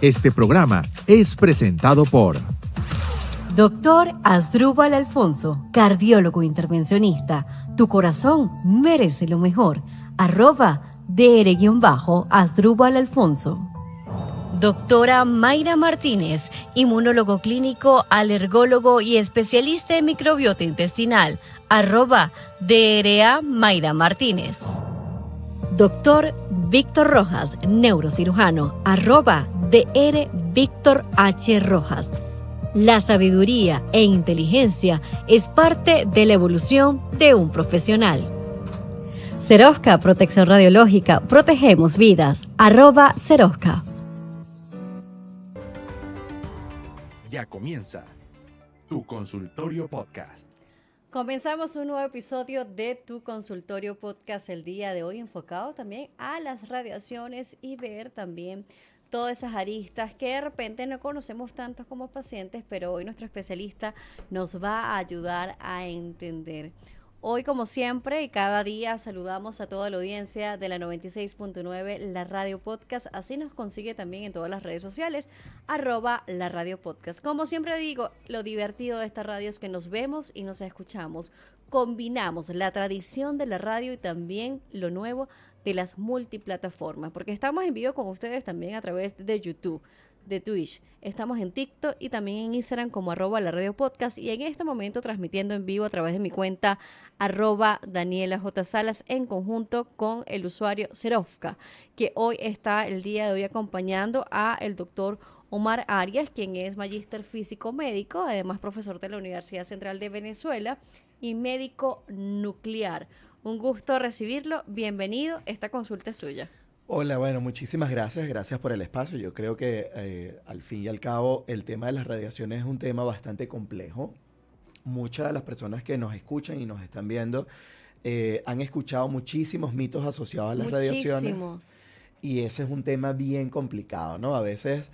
Este programa es presentado por Doctor Asdrúbal Alfonso, cardiólogo intervencionista. Tu corazón merece lo mejor. @dr-Asdrúbal Alfonso. Doctora Mayra Martínez, inmunólogo clínico, alergólogo y especialista en microbiota intestinal. @DRA Mayra Martínez. Doctor Víctor Rojas, neurocirujano. @DR Víctor H. Rojas. La sabiduría e inteligencia es parte de la evolución de un profesional. Serosca Protección Radiológica. Protegemos vidas. @Serosca. Ya comienza Tu Consultorio Podcast. Comenzamos un nuevo episodio de Tu Consultorio Podcast el día de hoy, enfocado también a las radiaciones y ver también todas esas aristas que de repente no conocemos tanto como pacientes, pero hoy nuestro especialista nos va a ayudar a entender. Hoy, como siempre, y cada día saludamos a toda la audiencia de la 96.9, la Radio Podcast. Así nos consigue también en todas las redes sociales, @la Radio Podcast. Como siempre digo, lo divertido de esta radio es que nos vemos y nos escuchamos. Combinamos la tradición de la radio y también lo nuevo de las multiplataformas, porque estamos en vivo con ustedes también a través de YouTube, de Twitch, estamos en TikTok y también en Instagram como @la Radio Podcast, y en este momento transmitiendo en vivo a través de mi cuenta @Daniela J. Salas en conjunto con el usuario Serofka, que hoy está el día de hoy acompañando a el doctor Omar Arias, quien es magíster físico médico, además profesor de la Universidad Central de Venezuela y médico nuclear. Un gusto recibirlo, bienvenido, esta consulta es suya. Hola, bueno, muchísimas gracias, gracias por el espacio. Yo creo que al fin y al cabo el tema de las radiaciones es un tema bastante complejo. Muchas de las personas que nos escuchan y nos están viendo han escuchado muchísimos mitos asociados a las radiaciones. Y ese es un tema bien complicado, ¿no? A veces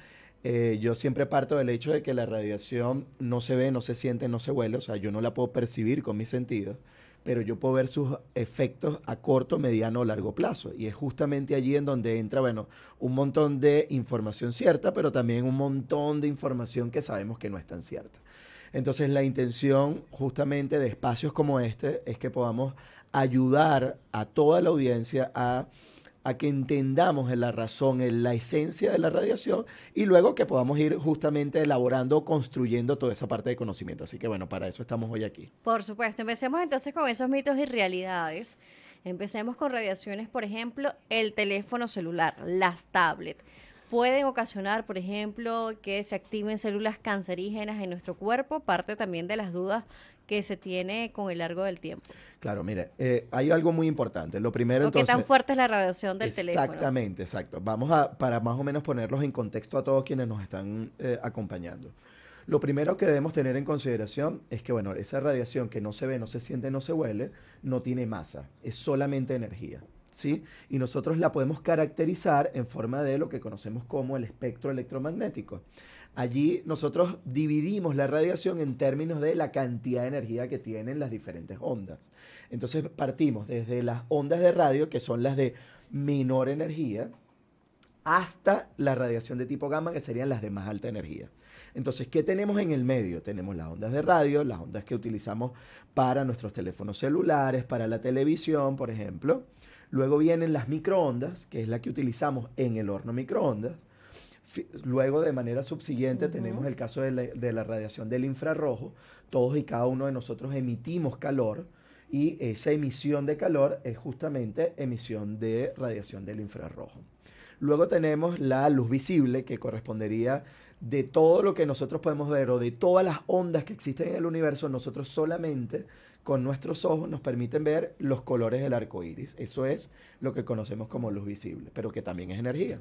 yo siempre parto del hecho de que la radiación no se ve, no se siente, no se huele. O sea, yo no la puedo percibir con mis sentidos, pero yo puedo ver sus efectos a corto, mediano o largo plazo. Y es justamente allí en donde entra, bueno, un montón de información cierta, pero también un montón de información que sabemos que no es tan cierta. Entonces, la intención justamente de espacios como este es que podamos ayudar a toda la audiencia a que entendamos en la razón, en la esencia de la radiación, y luego que podamos ir justamente elaborando, construyendo toda esa parte de conocimiento. Así que bueno, para eso estamos hoy aquí. Por supuesto, empecemos entonces con esos mitos y realidades. Empecemos con radiaciones, por ejemplo, el teléfono celular, las tablets. Pueden ocasionar, por ejemplo, que se activen células cancerígenas en nuestro cuerpo, parte también de las dudas que se tiene con el largo del tiempo. Claro, mire, hay algo muy importante. Lo primero, ¿Qué tan fuerte es la radiación del teléfono? Exactamente, exacto. Para más o menos ponerlos en contexto a todos quienes nos están acompañando. Lo primero que debemos tener en consideración es que, bueno, esa radiación que no se ve, no se siente, no se huele, no tiene masa, es solamente energía, ¿sí? Y nosotros la podemos caracterizar en forma de lo que conocemos como el espectro electromagnético. Allí nosotros dividimos la radiación en términos de la cantidad de energía que tienen las diferentes ondas. Entonces partimos desde las ondas de radio, que son las de menor energía, hasta la radiación de tipo gamma, que serían las de más alta energía. Entonces, ¿qué tenemos en el medio? Tenemos las ondas de radio, las ondas que utilizamos para nuestros teléfonos celulares, para la televisión, por ejemplo. Luego vienen las microondas, que es la que utilizamos en el horno microondas. Luego, de manera subsiguiente, tenemos el caso de la radiación del infrarrojo. Todos y cada uno de nosotros emitimos calor, y esa emisión de calor es justamente emisión de radiación del infrarrojo. Luego tenemos la luz visible, que correspondería de todo lo que nosotros podemos ver o de todas las ondas que existen en el universo. Nosotros solamente con nuestros ojos nos permiten ver los colores del arco iris. Eso es lo que conocemos como luz visible, pero que también es energía.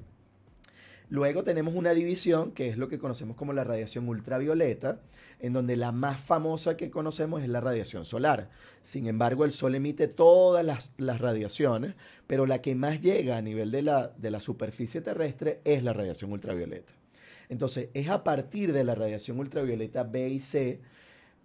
Luego tenemos una división que es lo que conocemos como la radiación ultravioleta, en donde la más famosa que conocemos es la radiación solar. Sin embargo, el Sol emite todas las radiaciones, pero la que más llega a nivel de la superficie terrestre es la radiación ultravioleta. Entonces, es a partir de la radiación ultravioleta B y C,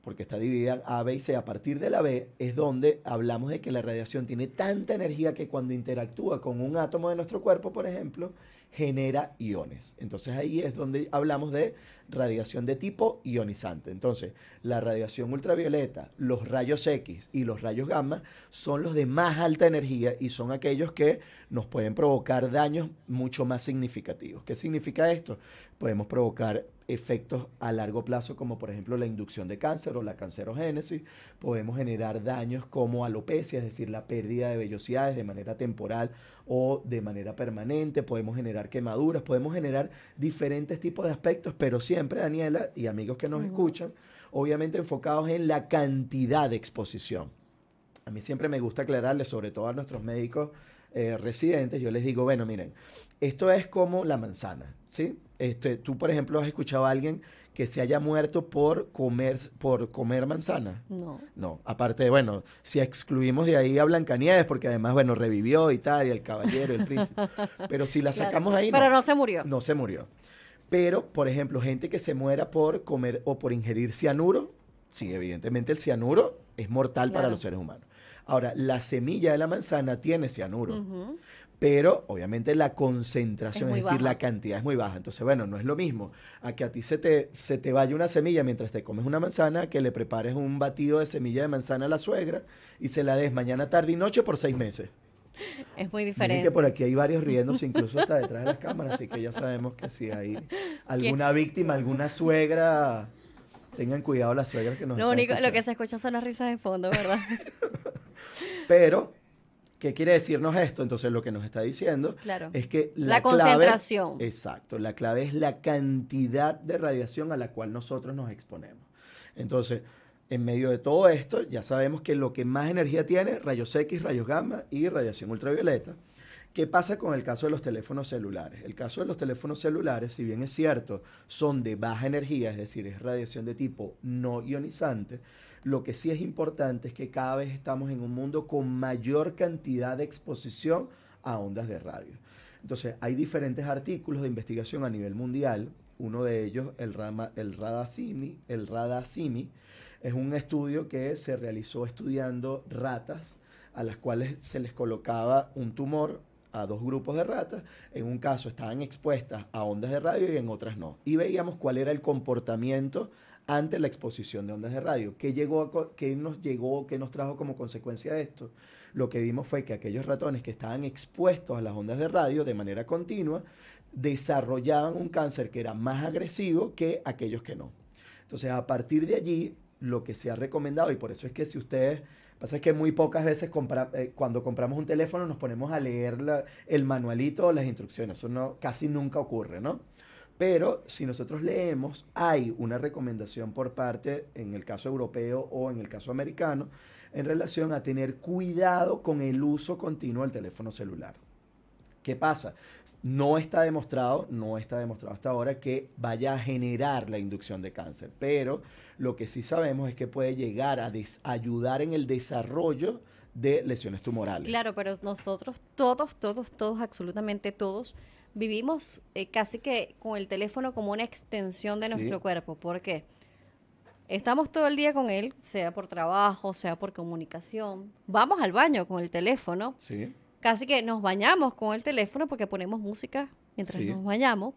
porque está dividida en A, B y C. A partir de la B es donde hablamos de que la radiación tiene tanta energía que cuando interactúa con un átomo de nuestro cuerpo, por ejemplo, genera iones. Entonces ahí es donde hablamos de radiación de tipo ionizante. Entonces, la radiación ultravioleta, los rayos X y los rayos gamma son los de más alta energía y son aquellos que nos pueden provocar daños mucho más significativos. ¿Qué significa esto? Podemos provocar efectos a largo plazo como por ejemplo la inducción de cáncer o la cancerogénesis. Podemos generar daños como alopecia, es decir, la pérdida de vellosidades de manera temporal o de manera permanente. Podemos generar quemaduras, podemos generar diferentes tipos de aspectos, pero siempre, Daniela y amigos que nos escuchan, obviamente enfocados en la cantidad de exposición. A mí siempre me gusta aclararles, sobre todo a nuestros médicos residentes, yo les digo, bueno, miren, esto es como la manzana, ¿sí? Tú, por ejemplo, has escuchado a alguien que se haya muerto por comer manzana. No. No, aparte de, bueno, si excluimos de ahí a Blancanieves, porque además, bueno, revivió y tal, y el caballero, el príncipe. Pero si la sacamos ahí, Pero no se murió. no se murió. Pero, por ejemplo, gente que se muera por comer o por ingerir cianuro, sí, evidentemente el cianuro es mortal para los seres humanos. Ahora, la semilla de la manzana tiene cianuro, pero obviamente la concentración, es decir, la cantidad es muy baja. Entonces, bueno, no es lo mismo a que a ti se te vaya una semilla mientras te comes una manzana, que le prepares un batido de semilla de manzana a la suegra y se la des mañana, tarde y noche por 6 meses. Es muy Miren diferente. que por aquí hay varios riéndose, incluso hasta detrás de las cámaras, así que ya sabemos que si hay alguna víctima, alguna suegra, tengan cuidado las suegras que nos Lo están único, lo escuchando. que se escucha son las risas de fondo, ¿verdad? Pero, ¿qué quiere decirnos esto? Entonces, lo que nos está diciendo Claro. es que La clave, concentración. exacto, la clave es la cantidad de radiación a la cual nosotros nos exponemos. Entonces, en medio de todo esto, ya sabemos que lo que más energía tiene, rayos X, rayos gamma y radiación ultravioleta. ¿Qué pasa con el caso de los teléfonos celulares? El caso de los teléfonos celulares, si bien es cierto, son de baja energía, es decir, es radiación de tipo no ionizante, lo que sí es importante es que cada vez estamos en un mundo con mayor cantidad de exposición a ondas de radio. Entonces, hay diferentes artículos de investigación a nivel mundial. Uno de ellos, el RADACIMI, es un estudio que se realizó estudiando ratas a las cuales se les colocaba un tumor a 2 grupos de ratas. En un caso estaban expuestas a ondas de radio y en otras no. Y veíamos cuál era el comportamiento ante la exposición de ondas de radio. ¿Qué nos trajo como consecuencia de esto? Lo que vimos fue que aquellos ratones que estaban expuestos a las ondas de radio de manera continua desarrollaban un cáncer que era más agresivo que aquellos que no. Entonces, a partir de allí, lo que se ha recomendado, y por eso es que si ustedes, pasa es que muy pocas veces cuando compramos un teléfono nos ponemos a leer el manualito o las instrucciones, eso no, casi nunca ocurre, ¿no? Pero si nosotros leemos, hay una recomendación por parte, en el caso europeo o en el caso americano, en relación a tener cuidado con el uso continuo del teléfono celular. ¿Qué pasa? No está demostrado hasta ahora que vaya a generar la inducción de cáncer, pero lo que sí sabemos es que puede llegar a ayudar en el desarrollo de lesiones tumorales. Claro, pero nosotros todos, absolutamente todos, vivimos casi que con el teléfono como una extensión de nuestro cuerpo. ¿Por qué? Estamos todo el día con él, sea por trabajo, sea por comunicación. Vamos al baño con el teléfono. Sí. Casi que nos bañamos con el teléfono porque ponemos música mientras nos bañamos.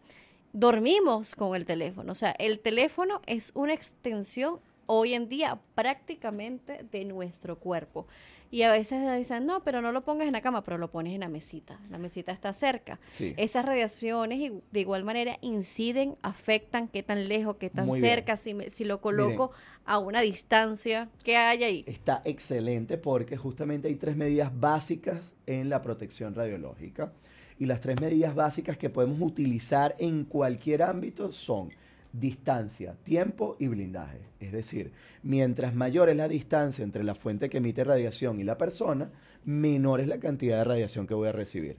Dormimos con el teléfono. O sea, el teléfono es una extensión hoy en día prácticamente de nuestro cuerpo. Y a veces dicen, no, pero no lo pongas en la cama, pero lo pones en la mesita. La mesita está cerca. Sí. Esas radiaciones de igual manera inciden, afectan, qué tan lejos, qué tan Muy cerca, si lo coloco a una distancia, ¿qué hay ahí? Está excelente porque justamente hay 3 medidas básicas en la protección radiológica. Y las 3 medidas básicas que podemos utilizar en cualquier ámbito son distancia, tiempo y blindaje. Es decir, mientras mayor es la distancia entre la fuente que emite radiación y la persona, menor es la cantidad de radiación que voy a recibir.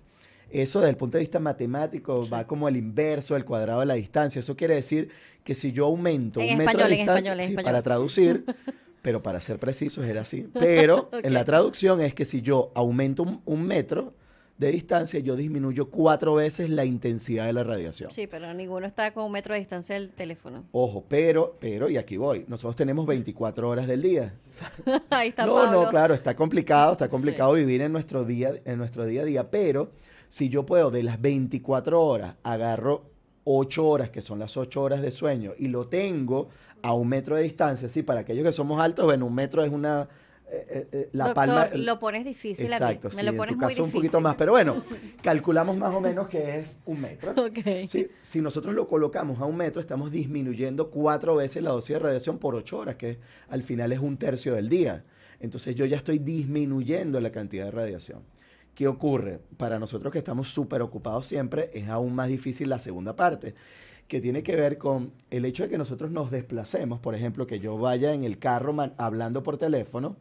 Eso desde el punto de vista matemático va como el inverso del cuadrado de la distancia. Eso quiere decir que si yo aumento un metro de distancia, para traducir, pero para ser precisos era así, pero en la traducción es que si yo aumento un metro de distancia, yo disminuyo 4 veces la intensidad de la radiación. Sí, pero ninguno está con 1 metro de distancia del teléfono. Ojo, pero, y aquí voy, nosotros tenemos 24 horas del día. Ahí está No, Pablo. claro, está complicado vivir en nuestro día a día, pero Si yo puedo de las 24 horas, agarro 8 horas, que son las 8 horas de sueño, y lo tengo a 1 metro de distancia, sí, para aquellos que somos altos, bueno, 1 metro es una... la Doctor, palma... lo pones difícil Exacto, a mí. sí, Me lo en pones tu muy caso un difícil. poquito más, pero bueno, calculamos más o menos que es 1 metro. Ok. Sí, si nosotros lo colocamos a 1 metro, estamos disminuyendo 4 veces la dosis de radiación por 8 horas, que al final es 1/3 del día. Entonces yo ya estoy disminuyendo la cantidad de radiación. ¿Qué ocurre? Para nosotros que estamos súper ocupados siempre, es aún más difícil la segunda parte, que tiene que ver con el hecho de que nosotros nos desplacemos, por ejemplo, que yo vaya en el carro hablando por teléfono,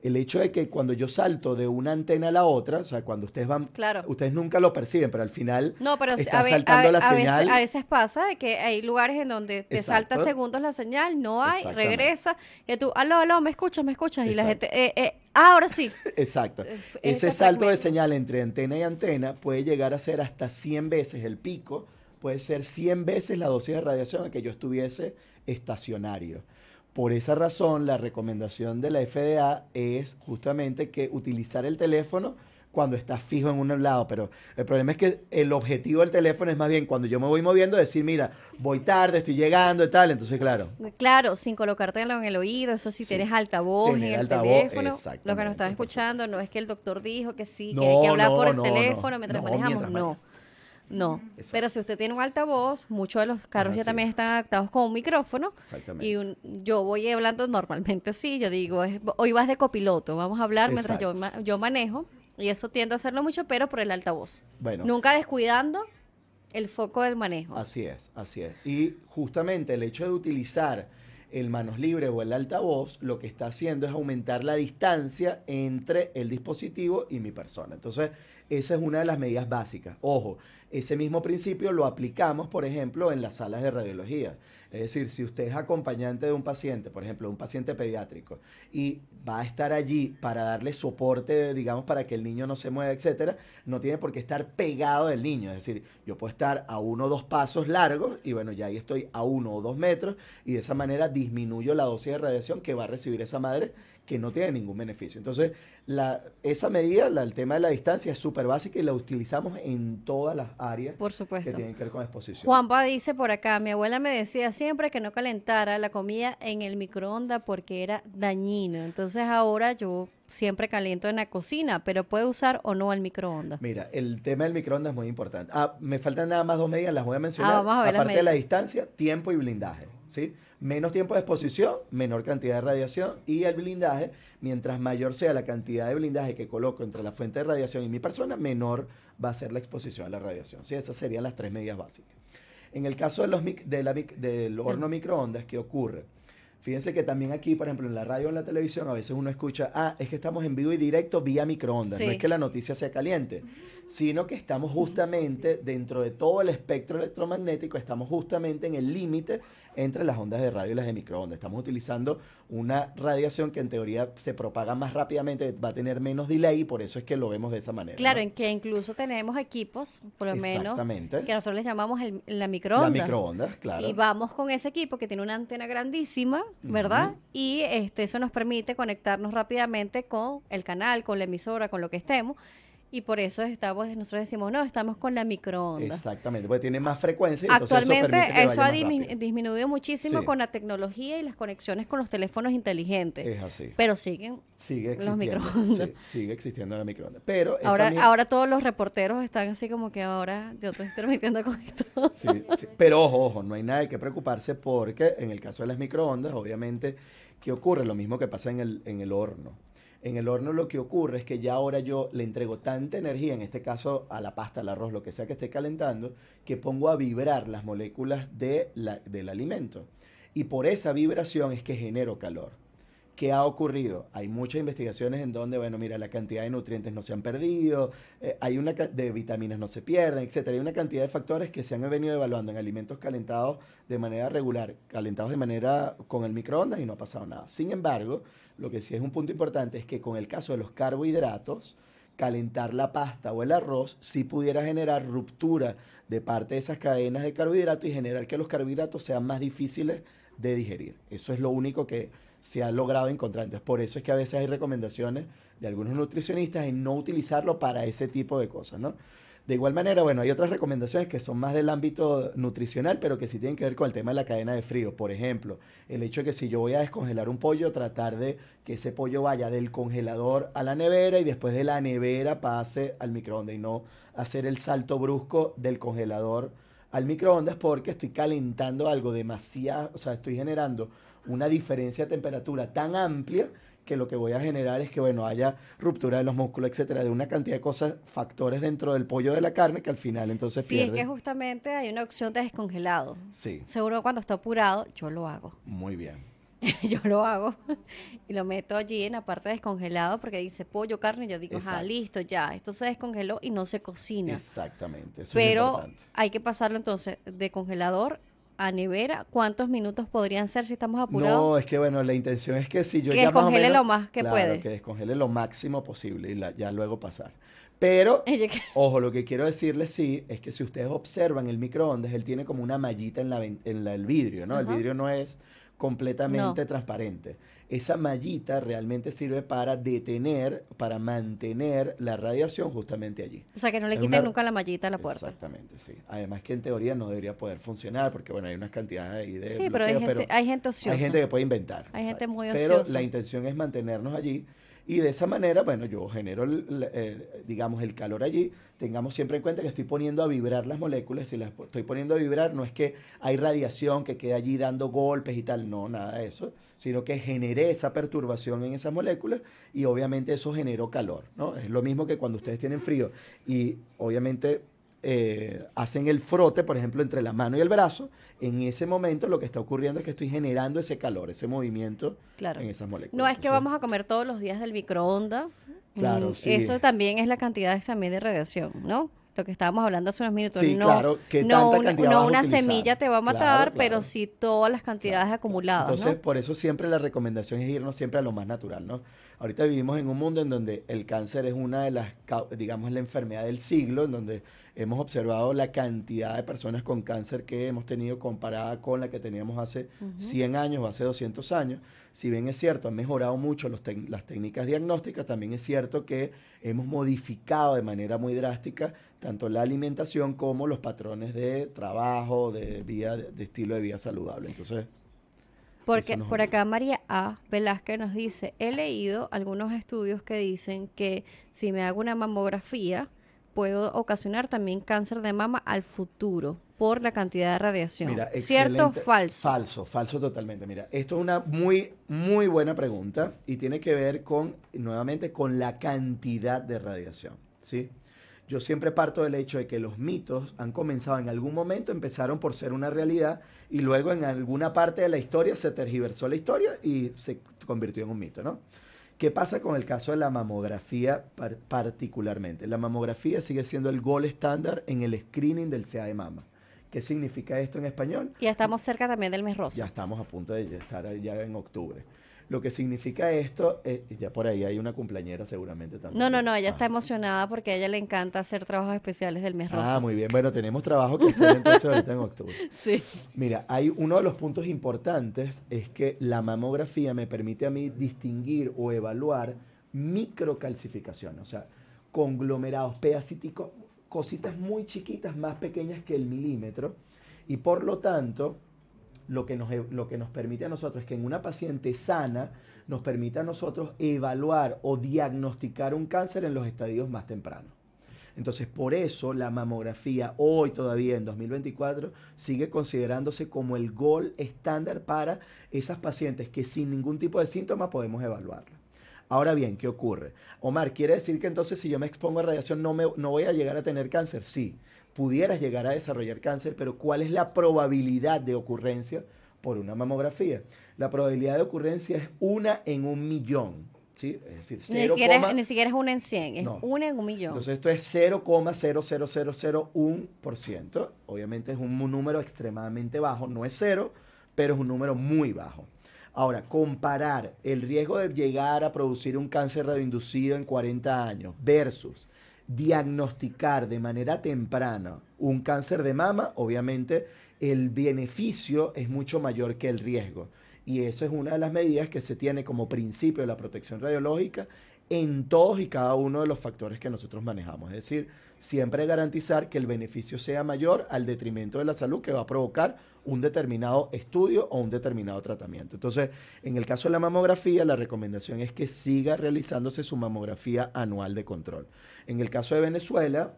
el hecho de que cuando yo salto de una antena a la otra, o sea, cuando ustedes van, Claro. ustedes nunca lo perciben, pero al final No, pero está saltando la señal. a veces pasa de que hay lugares en donde te salta Exacto. segundos la señal, no hay, Exactamente. regresa, que tú, aló, ¿me escuchas? Y la Exacto. gente, ahora sí. Exacto. Ese Ese salto de fragmento. señal entre antena y antena puede llegar a ser hasta 100 veces el pico, puede ser 100 veces la dosis de radiación a que yo estuviese estacionario. Por esa razón, la recomendación de la FDA es justamente que utilizar el teléfono cuando estás fijo en un lado, pero el problema es que el objetivo del teléfono es más bien cuando yo me voy moviendo, decir, mira, voy tarde, estoy llegando y tal, entonces claro. Claro, sin colocártelo en el oído, eso sí, Sí. tienes altavoz en Tener el altavoz, teléfono. Lo que exactamente, nos están por escuchando no es que el doctor dijo que sí, que No, hay que hablar por no, el no, teléfono no. mientras No, manejamos. mientras No, manejas. no. Exacto. Pero si usted tiene un altavoz, muchos de los carros ya así. también están adaptados con un micrófono. Exactamente. Y yo voy hablando normalmente así, yo digo, hoy vas de copiloto, vamos a hablar mientras Exacto. yo manejo. Y eso tiendo a hacerlo mucho, pero por el altavoz. Bueno. Nunca descuidando el foco del manejo. Así es, así es. Y justamente el hecho de utilizar el manos libres o el altavoz, lo que está haciendo es aumentar la distancia entre el dispositivo y mi persona. Entonces, esa es una de las medidas básicas. Ojo, ese mismo principio lo aplicamos, por ejemplo, en las salas de radiología. Es decir, si usted es acompañante de un paciente, por ejemplo, un paciente pediátrico, y va a estar allí para darle soporte, digamos, para que el niño no se mueva, etcétera, no tiene por qué estar pegado del niño. Es decir, yo puedo estar a 1 o 2 pasos largos y bueno, ya ahí estoy a 1 o 2 metros y de esa manera disminuyo la dosis de radiación que va a recibir esa madre que no tiene ningún beneficio. Entonces, esa medida, el tema de la distancia es súper básica y la utilizamos en todas las áreas Por que supuesto. tienen que ver con exposición. Juanpa dice por acá, mi abuela me decía siempre que no calentara la comida en el microondas porque era dañino. Entonces ahora yo siempre caliento en la cocina, pero puede usar o no el microondas. Mira, el tema del microondas es muy importante. Me faltan nada más 2 medidas, las voy a mencionar. Vamos a ver las Aparte de la medidas. distancia, tiempo y blindaje, ¿sí? Menos tiempo de exposición, menor cantidad de radiación y el blindaje, mientras mayor sea la cantidad de blindaje que coloco entre la fuente de radiación y mi persona, menor va a ser la exposición a la radiación, ¿sí? Esas serían las 3 medidas básicas. En el caso de del horno microondas, ¿qué ocurre? Fíjense que también aquí, por ejemplo, en la radio o en la televisión, a veces uno escucha, es que estamos en vivo y directo vía microondas. Sí. No es que la noticia sea caliente, sino que estamos justamente dentro de todo el espectro electromagnético, estamos justamente en el límite entre las ondas de radio y las de microondas. Estamos utilizando una radiación que en teoría se propaga más rápidamente, va a tener menos delay y por eso es que lo vemos de esa manera. Claro, ¿no? en que incluso tenemos equipos, por lo menos, Exactamente. que nosotros les llamamos la microondas. La microondas, claro. Y vamos con ese equipo que tiene una antena grandísima, ¿verdad? Ujú. Y eso nos permite conectarnos rápidamente con el canal, con la emisora, con lo que estemos. Y por eso nosotros decimos, no, estamos con la microondas. Exactamente, porque tiene más frecuencia y entonces Actualmente eso permite que eso vaya ha más rápido. disminuido muchísimo Sí. con la tecnología y las conexiones con los teléfonos inteligentes. Es así. Pero siguen Sigue los existiendo. microondas. Sí, sigue existiendo la microondas. Pero esa Ahora todos los reporteros están así como que ahora yo estoy transmitiendo con esto. Sí, sí. Pero ojo, no hay nada de qué preocuparse porque en el caso de las microondas, obviamente, ¿qué ocurre? Lo mismo que pasa en el horno. En el horno lo que ocurre es que ya ahora yo le entrego tanta energía, en este caso a la pasta, al arroz, lo que sea que esté calentando, que pongo a vibrar las moléculas del alimento. Y por esa vibración es que genero calor. ¿Qué ha ocurrido? Hay muchas investigaciones en donde, bueno, mira, la cantidad de nutrientes no se han perdido, de vitaminas no se pierden, etcétera. Hay una cantidad de factores que se han venido evaluando en alimentos calentados de manera regular, calentados de manera con el microondas y no ha pasado nada. Sin embargo, lo que sí es un punto importante es que con el caso de los carbohidratos, calentar la pasta o el arroz sí pudiera generar ruptura de parte de esas cadenas de carbohidratos y generar que los carbohidratos sean más difíciles de digerir. Eso es lo único que se ha logrado encontrar. Entonces, por eso es que a veces hay recomendaciones de algunos nutricionistas en no utilizarlo para ese tipo de cosas, ¿no? De igual manera, bueno, hay otras recomendaciones que son más del ámbito nutricional, pero que sí tienen que ver con el tema de la cadena de frío. Por ejemplo, el hecho de que si yo voy a descongelar un pollo, tratar de que ese pollo vaya del congelador a la nevera y después de la nevera pase al microondas y no hacer el salto brusco del congelador al microondas porque estoy calentando algo demasiado, o sea, estoy generando una diferencia de temperatura tan amplia que lo que voy a generar es que, bueno, haya ruptura de los músculos, etcétera, de una cantidad de cosas, factores dentro del pollo de la carne que al final entonces Sí, es pierde. que justamente hay una opción de descongelado. Sí, Seguro cuando está apurado, yo lo hago. muy bien. Yo lo hago y lo meto allí en la parte de descongelado porque dice pollo, carne. Y yo digo, Exacto. listo, ya. Esto se descongeló y no se cocina. Exactamente, eso es lo Pero importante. hay que pasarlo entonces de congelador a nevera. ¿Cuántos minutos podrían ser si estamos apurados? No, es que bueno, la intención es que si yo Que ya más o descongele menos, lo más que claro, puede. que descongele lo máximo posible y ya luego pasar. Pero, Y yo que- ojo, lo que quiero decirles sí es que si ustedes observan el microondas, él tiene como una mallita el vidrio, ¿no? El Ajá. vidrio no es completamente No. transparente. Esa mallita realmente sirve para detener, para mantener la radiación justamente allí. O sea, que no le Es quiten una- nunca la mallita a la puerta. Exactamente, sí. Además que en teoría no debería poder funcionar porque, bueno, hay unas cantidades ahí de Sí, pero hay bloqueo, gente, hay gente ociosa. hay gente que puede inventar. Hay gente exacto. muy Pero ociosa. la intención es mantenernos allí y de esa manera, bueno, yo genero, digamos, el calor allí. Tengamos siempre en cuenta que estoy poniendo a vibrar las moléculas. Si las estoy poniendo a vibrar, no es que hay radiación que queda allí dando golpes y tal. No, nada de eso. Sino que generé esa perturbación en esas moléculas y obviamente eso generó calor, ¿no? Es lo mismo que cuando ustedes tienen frío y obviamente hacen el frote, por ejemplo, entre la mano y el brazo. En ese momento lo que está ocurriendo es que estoy generando ese calor, ese movimiento Claro. en esas moléculas. No es que Entonces, vamos a comer todos los días del microondas. Claro, sí. Eso también es la cantidad también de radiación, ¿no? Lo que estábamos hablando hace unos minutos. Sí, No, claro, ¿qué no, tanta una, cantidad no vas a una utilizar? semilla te va a matar, Claro, pero claro. sí todas las cantidades acumuladas, Entonces, ¿no? por eso siempre la recomendación es irnos siempre a lo más natural, ¿no? Ahorita vivimos en un mundo en donde el cáncer es una de las, digamos, la enfermedad del siglo, en donde hemos observado la cantidad de personas con cáncer que hemos tenido comparada con la que teníamos hace 100 años o hace 200 años. Si bien es cierto, han mejorado mucho las técnicas diagnósticas, también es cierto que hemos modificado de manera muy drástica tanto la alimentación como los patrones de trabajo, de estilo de vida saludable. Entonces, Porque eso nos por obliga. acá María A. Velázquez nos dice, he leído algunos estudios que dicen que si me hago una mamografía, puedo ocasionar también cáncer de mama al futuro por la cantidad de radiación. Mira, ¿Cierto o excelente. falso? Falso, falso totalmente. Mira, esto es una muy, muy buena pregunta y tiene que ver con, nuevamente, con la cantidad de radiación, ¿sí? Yo siempre parto del hecho de que los mitos han comenzado en algún momento, empezaron por ser una realidad y luego en alguna parte de la historia se tergiversó la historia y se convirtió en un mito, ¿no? ¿Qué pasa con el caso de la mamografía particularmente? La mamografía sigue siendo el gold estándar en el screening del CA de mama. ¿Qué significa esto en español? Y ya estamos cerca también del mes rosa. Ya estamos a punto de estar ya en octubre. Lo que significa esto, ya por ahí hay una cumpleañera seguramente también. No, ella Ah. está emocionada porque a ella le encanta hacer trabajos especiales del mes rosa. Ah, muy bien. Bueno, tenemos trabajo que hacer entonces ahorita en octubre. Sí. Mira, hay uno de los puntos importantes es que la mamografía me permite a mí distinguir o evaluar microcalcificaciones, o sea, conglomerados, pedacitos, cositas muy chiquitas, más pequeñas que el milímetro, y por lo tanto, lo que nos permite a nosotros es que en una paciente sana nos permite a nosotros evaluar o diagnosticar un cáncer en los estadios más tempranos. Entonces, por eso la mamografía hoy todavía en 2024 sigue considerándose como el gold estándar para esas pacientes que sin ningún tipo de síntoma podemos evaluarla. Ahora bien, ¿qué ocurre? Omar, ¿quiere decir que entonces si yo me expongo a radiación no voy a llegar a tener cáncer? Sí, pudieras llegar a desarrollar cáncer, pero ¿cuál es la probabilidad de ocurrencia por una mamografía? La probabilidad de ocurrencia es 1 en 1.000.000, ¿sí? Es decir, 0, Ni siquiera es una en 100, es No. una en 1.000.000. entonces esto es 0,00001%. Obviamente es un número extremadamente bajo, no es cero, pero es un número muy bajo. Ahora, comparar el riesgo de llegar a producir un cáncer radioinducido en 40 años versus diagnosticar de manera temprana un cáncer de mama, obviamente el beneficio es mucho mayor que el riesgo. Y eso es una de las medidas que se tiene como principio de la protección radiológica en todos y cada uno de los factores que nosotros manejamos. Es decir, siempre garantizar que el beneficio sea mayor al detrimento de la salud que va a provocar un determinado estudio o un determinado tratamiento. Entonces, en el caso de la mamografía, la recomendación es que siga realizándose su mamografía anual de control. En el caso de Venezuela,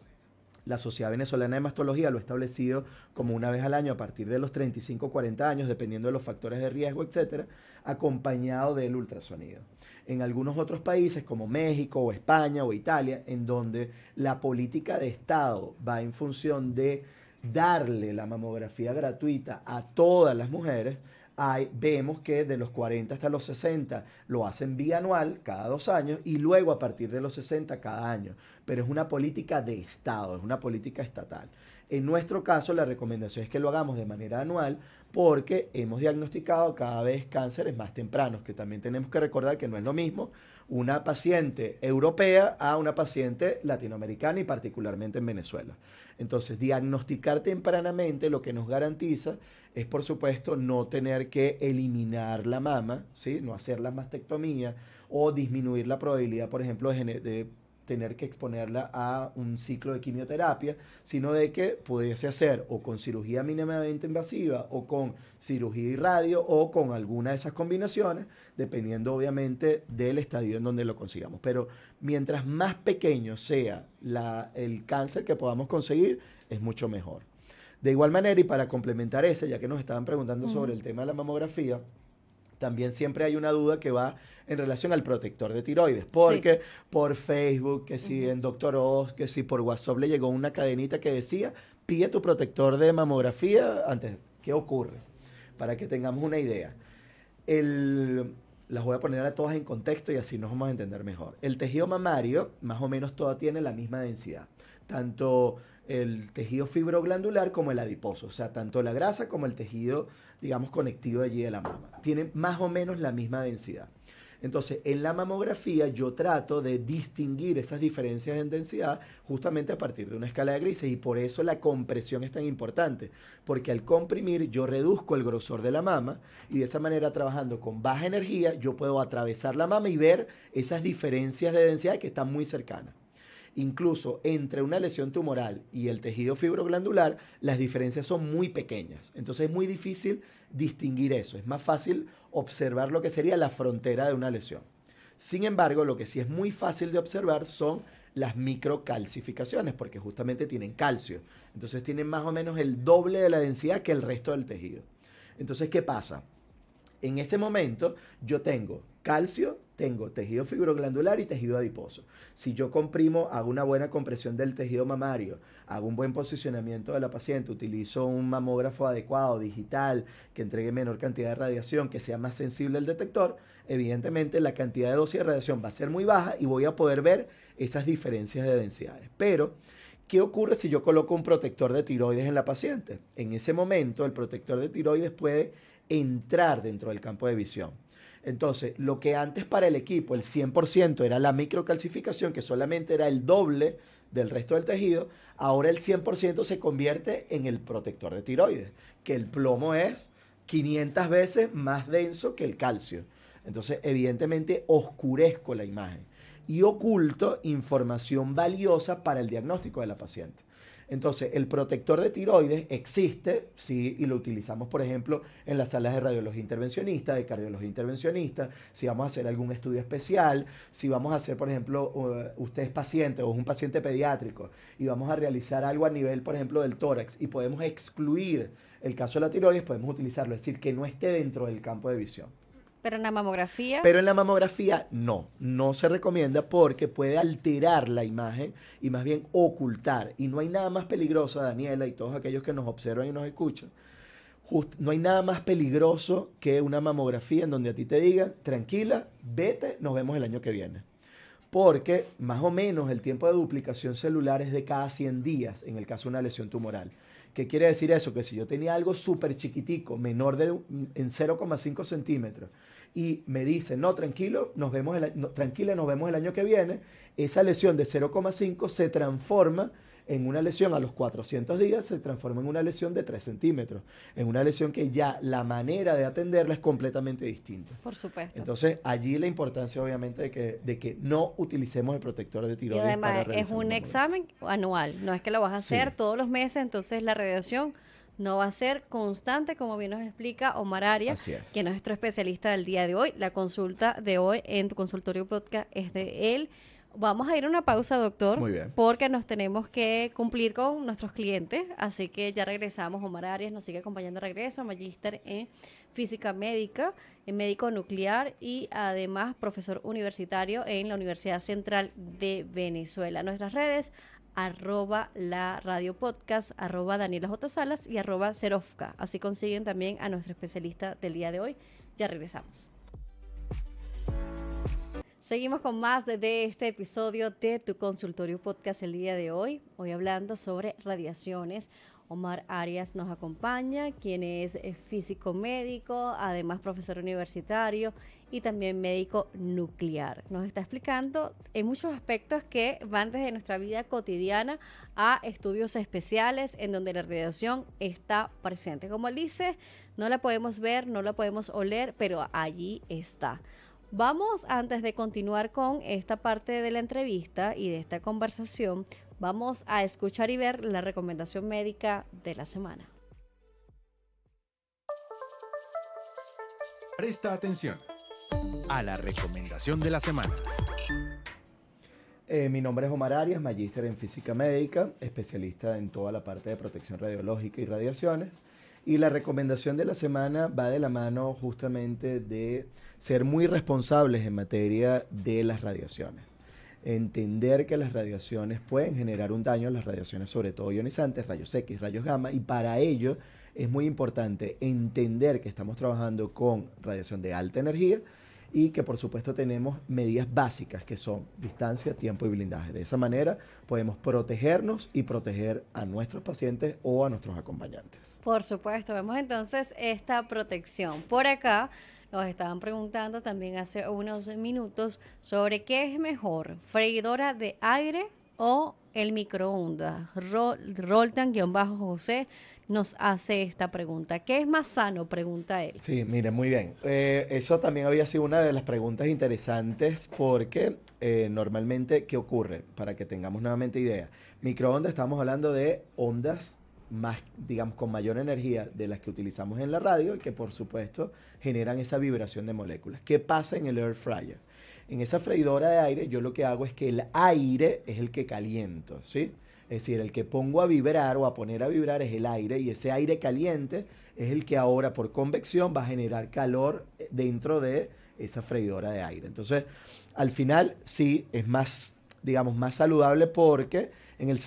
la Sociedad Venezolana de Mastología lo ha establecido como una vez al año a partir de los 35 o 40 años, dependiendo de los factores de riesgo, etcétera, acompañado del ultrasonido. En algunos otros países como México o España o Italia, en donde la política de Estado va en función de darle la mamografía gratuita a todas las mujeres, vemos que de los 40 hasta los 60 lo hacen bianual, cada 2 años, y luego a partir de los 60 cada año. Pero es una política de Estado, es una política estatal. En nuestro caso, la recomendación es que lo hagamos de manera anual porque hemos diagnosticado cada vez cánceres más tempranos, que también tenemos que recordar que no es lo mismo una paciente europea a una paciente latinoamericana y particularmente en Venezuela. Entonces, diagnosticar tempranamente lo que nos garantiza es, por supuesto, no tener que eliminar la mama, ¿sí? No hacer la mastectomía o disminuir la probabilidad, por ejemplo, de tener que exponerla a un ciclo de quimioterapia, sino de que pudiese hacer o con cirugía mínimamente invasiva o con cirugía y radio o con alguna de esas combinaciones, dependiendo obviamente del estadio en donde lo consigamos. Pero mientras más pequeño sea el cáncer que podamos conseguir, es mucho mejor. De igual manera, y para complementar ese, ya que nos estaban preguntando sobre el tema de la mamografía, también siempre hay una duda que va en relación al protector de tiroides, porque por Facebook, que si en Doctor Oz, que si por WhatsApp le llegó una cadenita que decía, pide tu protector de mamografía antes. ¿Qué ocurre? Para que tengamos una idea. Las voy a poner a todas en contexto y así nos vamos a entender mejor. El tejido mamario, más o menos todo tiene la misma densidad, tanto el tejido fibroglandular como el adiposo, o sea, tanto la grasa como el tejido, digamos, conectivo allí de la mama. Tienen más o menos la misma densidad. Entonces, en la mamografía yo trato de distinguir esas diferencias en densidad justamente a partir de una escala de grises y por eso la compresión es tan importante, porque al comprimir yo reduzco el grosor de la mama y de esa manera trabajando con baja energía yo puedo atravesar la mama y ver esas diferencias de densidad que están muy cercanas. Incluso entre una lesión tumoral y el tejido fibroglandular, las diferencias son muy pequeñas. Entonces es muy difícil distinguir eso. Es más fácil observar lo que sería la frontera de una lesión. Sin embargo, lo que sí es muy fácil de observar son las microcalcificaciones, porque justamente tienen calcio. Entonces tienen más o menos el doble de la densidad que el resto del tejido. Entonces, ¿qué pasa? En ese momento yo tengo calcio, tengo tejido fibroglandular y tejido adiposo. Si yo comprimo, hago una buena compresión del tejido mamario, hago un buen posicionamiento de la paciente, utilizo un mamógrafo adecuado, digital, que entregue menor cantidad de radiación, que sea más sensible al detector, evidentemente la cantidad de dosis de radiación va a ser muy baja y voy a poder ver esas diferencias de densidades. Pero ¿qué ocurre si yo coloco un protector de tiroides en la paciente? En ese momento el protector de tiroides puede entrar dentro del campo de visión. Entonces, lo que antes para el equipo el 100% era la microcalcificación, que solamente era el doble del resto del tejido, ahora el 100% se convierte en el protector de tiroides, que el plomo es 500 veces más denso que el calcio. Entonces, evidentemente, oscurezco la imagen y oculto información valiosa para el diagnóstico de la paciente. Entonces, el protector de tiroides existe, sí, y lo utilizamos, por ejemplo, en las salas de radiología intervencionista, de cardiología intervencionista, si vamos a hacer algún estudio especial, si vamos a hacer, por ejemplo, usted es paciente o es un paciente pediátrico y vamos a realizar algo a nivel, por ejemplo, del tórax y podemos excluir el caso de la tiroides, podemos utilizarlo, es decir, que no esté dentro del campo de visión. Pero en la mamografía. Pero en la mamografía no se recomienda porque puede alterar la imagen y más bien ocultar. Y no hay nada más peligroso, Daniela y todos aquellos que nos observan y nos escuchan, no hay nada más peligroso que una mamografía en donde a ti te digan, tranquila, vete, nos vemos el año que viene. Porque más o menos el tiempo de duplicación celular es de cada 100 días en el caso de una lesión tumoral. ¿Qué quiere decir eso? Que si yo tenía algo súper chiquitico, en 0,5 centímetros, y me dicen, no, tranquilo, tranquila, nos vemos el año que viene, esa lesión de 0,5 se transforma en una lesión a los 400 días se transforma en una lesión de 3 centímetros, en una lesión que ya la manera de atenderla es completamente distinta. Por supuesto. Entonces, allí la importancia obviamente de que no utilicemos el protector de Y tiroides para además es realizar un mamografía. examen anual, no es que lo vas a hacer Sí. todos los meses, entonces la radiación no va a ser constante, como bien nos explica Omar Arias, Así es. que es nuestro especialista del día de hoy. La consulta de hoy en tu consultorio podcast es de él. Vamos a ir a una pausa, doctor, Muy bien. porque nos tenemos que cumplir con nuestros clientes, así que ya regresamos. Omar Arias nos sigue acompañando de regreso, magíster en física médica, en médico nuclear y además profesor universitario en la Universidad Central de Venezuela. Nuestras redes, @la radio podcast, @Daniela J. Salas y @Serofka. Así consiguen también a nuestro especialista del día de hoy. Ya regresamos. Seguimos con más de este episodio de Tu Consultorio Podcast el día de hoy. Hoy hablando sobre radiaciones. Omar Arias nos acompaña, quien es físico médico, además profesor universitario y también médico nuclear. Nos está explicando en muchos aspectos que van desde nuestra vida cotidiana a estudios especiales en donde la radiación está presente. Como él dice, no la podemos ver, no la podemos oler, pero allí está. Vamos, antes de continuar con esta parte de la entrevista y de esta conversación, vamos a escuchar y ver la recomendación médica de la semana. Presta atención a la recomendación de la semana. Mi nombre es Omar Arias, magíster en física médica, especialista en toda la parte de protección radiológica y radiaciones. Y la recomendación de la semana va de la mano justamente de ser muy responsables en materia de las radiaciones. Entender que las radiaciones pueden generar un daño, las radiaciones sobre todo ionizantes, rayos X, rayos gamma, y para ello es muy importante entender que estamos trabajando con radiación de alta energía y que por supuesto tenemos medidas básicas que son distancia, tiempo y blindaje. De esa manera podemos protegernos y proteger a nuestros pacientes o a nuestros acompañantes. Por supuesto, vemos entonces esta protección. Por acá nos estaban preguntando también hace unos minutos sobre qué es mejor, freidora de aire o el microondas. Roldan-José nos hace esta pregunta. ¿Qué es más sano? Pregunta él. Sí, mire, muy bien. Eso también había sido una de las preguntas interesantes porque normalmente, ¿qué ocurre? Para que tengamos nuevamente idea. Microondas, estamos hablando de ondas más, digamos, con mayor energía de las que utilizamos en la radio y que por supuesto generan esa vibración de moléculas. ¿Qué pasa en el air fryer? En esa freidora de aire yo lo que hago es que el aire es el que caliento, ¿sí? Es decir, el que pongo a vibrar o a poner a vibrar es el aire y ese aire caliente es el que ahora por convección va a generar calor dentro de esa freidora de aire. Entonces, al final sí es más, digamos, más saludable porque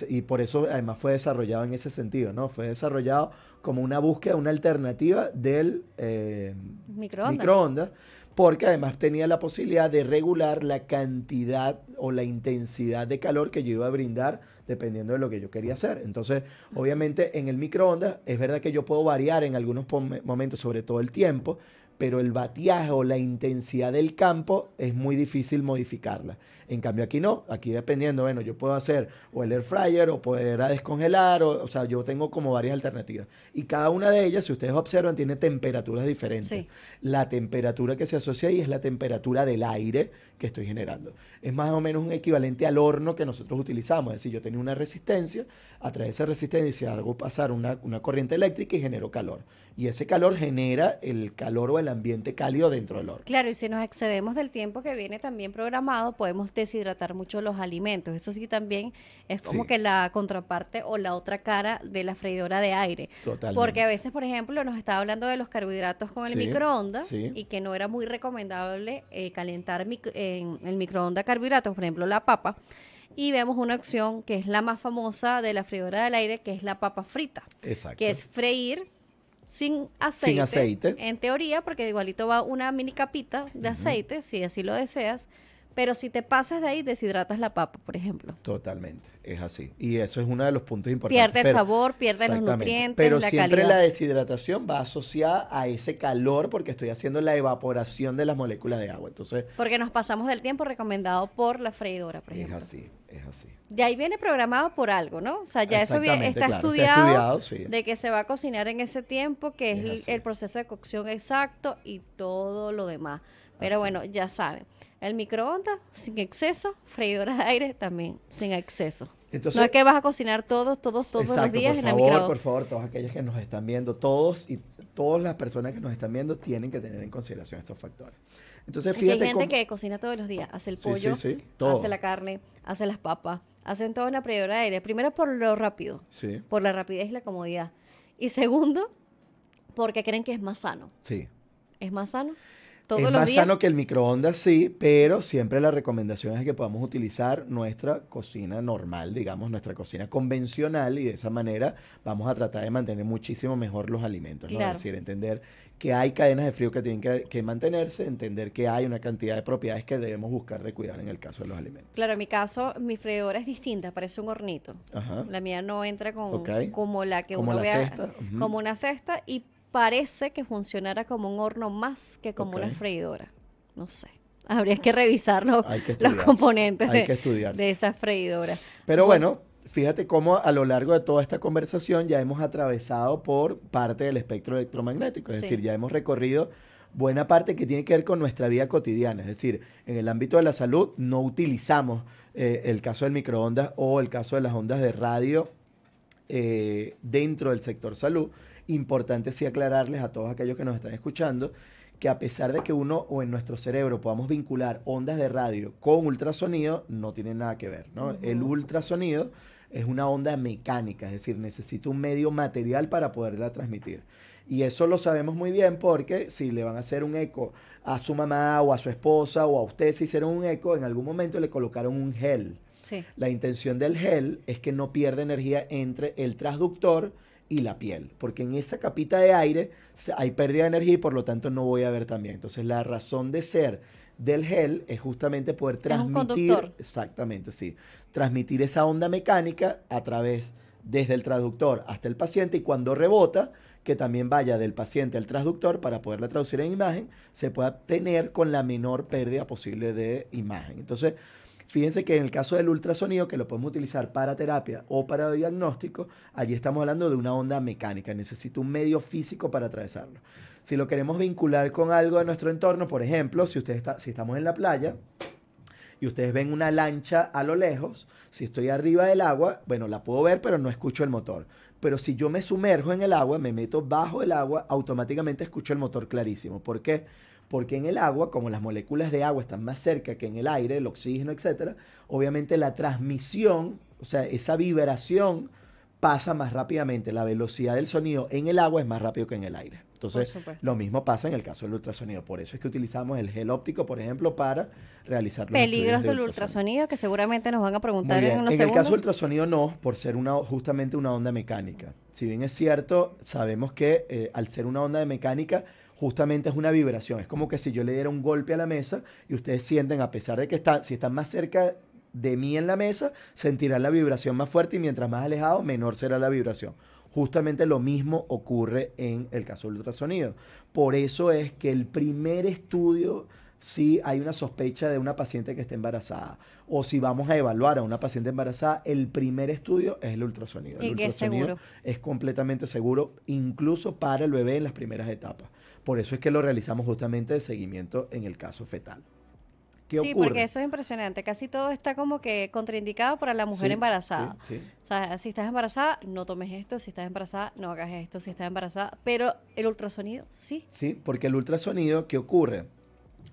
y por eso además fue desarrollado en ese sentido, ¿no? Fue desarrollado como una búsqueda, una alternativa del microondas, porque además tenía la posibilidad de regular la cantidad o la intensidad de calor que yo iba a brindar dependiendo de lo que yo quería hacer. Entonces, obviamente en el microondas es verdad que yo puedo variar en algunos momentos, sobre todo el tiempo, pero el bateaje o la intensidad del campo es muy difícil modificarla. En cambio aquí no, aquí dependiendo, bueno, yo puedo hacer o el air fryer o poder descongelar, o sea, yo tengo como varias alternativas. Y cada una de ellas, si ustedes observan, tiene temperaturas diferentes. Sí. La temperatura que se asocia ahí es la temperatura del aire que estoy generando. Es más o menos un equivalente al horno que nosotros utilizamos. Es decir, yo tenía una resistencia, a través de esa resistencia hago pasar una corriente eléctrica y genero calor. Y ese calor genera el calor o el ambiente cálido dentro del horno. Claro, y si nos excedemos del tiempo que viene también programado, podemos deshidratar mucho los alimentos. Eso sí también es como Sí. que la contraparte o la otra cara de la freidora de aire. Totalmente. Porque a veces, por ejemplo, nos estaba hablando de los carbohidratos con el Sí, microondas sí. y que no era muy recomendable calentar en el microondas carbohidratos, por ejemplo, la papa. Y vemos una opción que es la más famosa de la freidora del aire, que es la papa frita, Exacto. que es freír sin aceite, aceite. en teoría, porque igualito va una mini capita de aceite, si así lo deseas, pero si te pasas de ahí, deshidratas la papa, por ejemplo. Totalmente, es así. Y eso es uno de los puntos importantes. Pierde el sabor, pierde los Exactamente. nutrientes, Pero la siempre calidad. la deshidratación va asociada a ese calor porque estoy haciendo la evaporación de las moléculas de agua. Entonces, Porque nos pasamos del tiempo recomendado por la freidora, por ejemplo. es así. es así. Ya ahí viene programado por algo, ¿no? O sea, ya eso Exactamente, está claro, estudiado sí. de que se va a cocinar en ese tiempo, que es Es así. el proceso de cocción exacto y todo lo demás. Pero Así. bueno, ya saben, el microondas sin exceso, freidora de aire también sin exceso. Entonces, No es que vas a cocinar todos los exacto, días por en la favor, microondas. por favor, todos aquellos que nos están viendo, todos y todas las personas que nos están viendo tienen que tener en consideración estos factores. Entonces, Es que hay fíjate gente cómo... que cocina todos los días, hace el Sí, pollo, sí, todo. hace la carne, hace las papas, hacen todo en la freidora de aire. Primero por lo rápido, Sí, por la rapidez y la comodidad. Y segundo, porque creen que es más sano. sí. ¿Es más sano? Todos Es los más días. sano que el microondas, sí, pero siempre la recomendación es que podamos utilizar nuestra cocina normal, digamos, nuestra cocina convencional, y de esa manera vamos a tratar de mantener muchísimo mejor los alimentos, ¿no? Claro. Es decir, entender que hay cadenas de frío que tienen que mantenerse, entender que hay una cantidad de propiedades que debemos buscar de cuidar en el caso de los alimentos. Claro, en mi caso, mi freidora es distinta, parece un hornito. Ajá. La mía no entra Ok. como la que Como uno la vea, cesta, ujú. como una cesta, y parece que funcionara como un horno más que como Ok. una freidora. No sé. Habría que revisar Hay que los estudiarse. componentes Hay que estudiarse. de esa freidora. Pero bueno, fíjate cómo a lo largo de toda esta conversación ya hemos atravesado por parte del espectro electromagnético, es Sí. decir, ya hemos recorrido buena parte que tiene que ver con nuestra vida cotidiana, es decir, en el ámbito de la salud no utilizamos el caso del microondas o el caso de las ondas de radio dentro del sector salud. Importante sí aclararles a todos aquellos que nos están escuchando que a pesar de que uno o en nuestro cerebro podamos vincular ondas de radio con ultrasonido, no tiene nada que ver, ¿no? El ultrasonido es una onda mecánica, es decir, necesita un medio material para poderla transmitir. Y eso lo sabemos muy bien porque si le van a hacer un eco a su mamá o a su esposa o a usted si hicieron un eco, en algún momento le colocaron un gel. Sí. La intención del gel es que no pierda energía entre el transductor y la piel, porque en esa capita de aire hay pérdida de energía y por lo tanto no voy a ver también. Entonces la razón de ser del gel es justamente poder transmitir, conductor. exactamente, sí, transmitir esa onda mecánica a través desde el transductor hasta el paciente y cuando rebota, que también vaya del paciente al transductor para poderla traducir en imagen, se pueda tener con la menor pérdida posible de imagen. Entonces, fíjense que en el caso del ultrasonido, que lo podemos utilizar para terapia o para diagnóstico, allí estamos hablando de una onda mecánica. Necesita un medio físico para atravesarlo. Si lo queremos vincular con algo de nuestro entorno, por ejemplo, si estamos en la playa y ustedes ven una lancha a lo lejos, si estoy arriba del agua, bueno, la puedo ver, pero no escucho el motor. Pero si yo me sumerjo en el agua, me meto bajo el agua, automáticamente escucho el motor clarísimo. ¿Por qué? Porque en el agua, como las moléculas de agua están más cerca que en el aire, el oxígeno, etcétera, obviamente la transmisión, o sea, esa vibración pasa más rápidamente. La velocidad del sonido en el agua es más rápido que en el aire. Entonces, Por supuesto. lo mismo pasa en el caso del ultrasonido. Por eso es que utilizamos el gel óptico, por ejemplo, para realizar los Peligros estudios de del ultrasonido que seguramente nos van a Muy preguntar bien. en unos En el segundos. caso del ultrasonido no, por ser justamente una onda mecánica. Si bien es cierto, sabemos que al ser una onda de mecánica, justamente es una vibración. Es como que si yo le diera un golpe a la mesa y ustedes sienten, a pesar de que si están más cerca de mí en la mesa, sentirán la vibración más fuerte y mientras más alejado, menor será la vibración. Justamente lo mismo ocurre en el caso del ultrasonido. Por eso es que el primer estudio, si hay una sospecha de una paciente que esté embarazada o si vamos a evaluar a una paciente embarazada, el primer estudio es el ultrasonido. Y El que es ultrasonido seguro. es completamente seguro, incluso para el bebé en las primeras etapas. Por eso es que lo realizamos justamente de seguimiento en el caso fetal. ¿Qué Sí, ocurre? porque eso es impresionante. Casi todo está como que contraindicado para la mujer Sí, embarazada. sí, sí. O sea, si estás embarazada, no tomes esto. Si estás embarazada, no hagas esto. Si estás embarazada. Pero el ultrasonido, sí. Sí, porque el ultrasonido, ¿qué ocurre?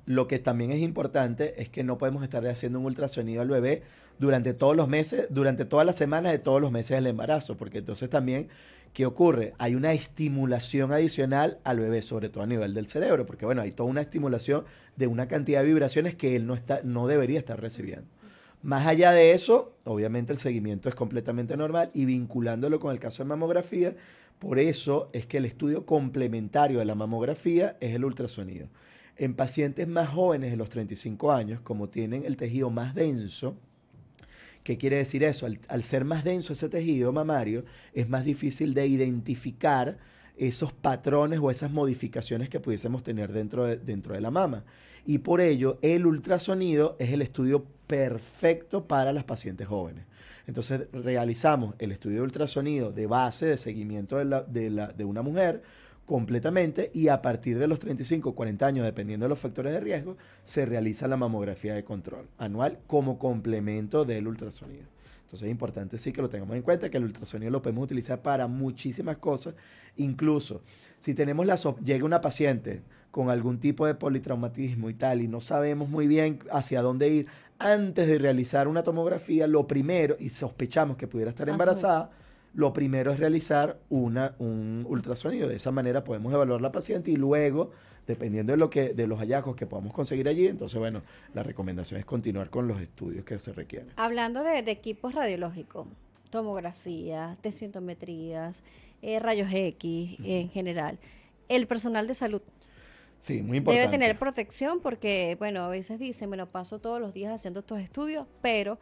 Lo que también es importante es que no podemos estar haciendo un ultrasonido al bebé durante todos los meses, durante todas las semanas de todos los meses del embarazo, porque entonces también, ¿qué ocurre? Hay una estimulación adicional al bebé, sobre todo a nivel del cerebro, porque bueno, hay toda una estimulación de una cantidad de vibraciones que él no debería estar recibiendo. Más allá de eso, obviamente el seguimiento es completamente normal y vinculándolo con el caso de mamografía, por eso es que el estudio complementario de la mamografía es el ultrasonido. En pacientes más jóvenes de los 35 años, como tienen el tejido más denso, ¿qué quiere decir eso? Al ser más denso ese tejido mamario, es más difícil de identificar esos patrones o esas modificaciones que pudiésemos tener dentro de la mama. Y por ello, el ultrasonido es el estudio perfecto para las pacientes jóvenes. Entonces, realizamos el estudio de ultrasonido de base, de seguimiento de una mujer completamente, y a partir de los 35 o 40 años, dependiendo de los factores de riesgo, se realiza la mamografía de control anual como complemento del ultrasonido. Entonces es importante sí que lo tengamos en cuenta, que el ultrasonido lo podemos utilizar para muchísimas cosas. Incluso si tenemos llega una paciente con algún tipo de politraumatismo y tal, y no sabemos muy bien hacia dónde ir, antes de realizar una tomografía, lo primero, y sospechamos que pudiera estar embarazada, lo primero es realizar un ultrasonido. De esa manera podemos evaluar la paciente y luego, dependiendo de los hallazgos que podamos conseguir allí, entonces, bueno, la recomendación es continuar con los estudios que se requieren. Hablando de equipos radiológicos, tomografías, tensiometrías, rayos X en general, el personal de salud sí, muy importante. debe tener protección porque, bueno, a veces dicen, bueno, paso todos los días haciendo estos estudios, pero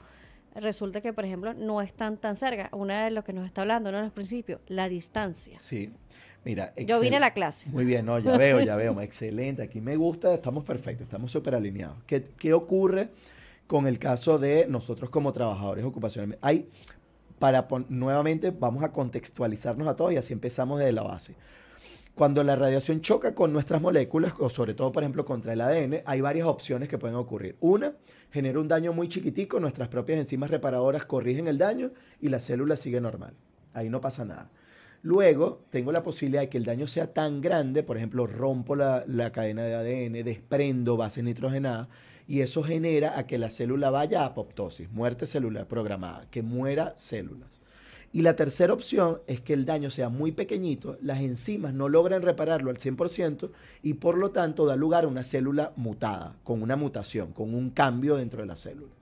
resulta que, por ejemplo, no están tan cerca. Una de lo que nos está hablando, uno de los principios, la distancia. Sí, mira. Yo vine a la clase. Muy bien, no, ya veo, excelente. Aquí me gusta, estamos perfectos, estamos súper alineados. ¿Qué ocurre con el caso de nosotros como trabajadores ocupacionales? Nuevamente, vamos a contextualizarnos a todos y así empezamos desde la base. Cuando la radiación choca con nuestras moléculas, o sobre todo, por ejemplo, contra el ADN, hay varias opciones que pueden ocurrir. Una, genera un daño muy chiquitico, nuestras propias enzimas reparadoras corrigen el daño y la célula sigue normal. Ahí no pasa nada. Luego, tengo la posibilidad de que el daño sea tan grande, por ejemplo, rompo la cadena de ADN, desprendo bases nitrogenadas, y eso genera a que la célula vaya a apoptosis, muerte celular programada, que muera células. Y la tercera opción es que el daño sea muy pequeñito, las enzimas no logran repararlo al 100% y por lo tanto da lugar a una célula mutada, con una mutación, con un cambio dentro de la célula.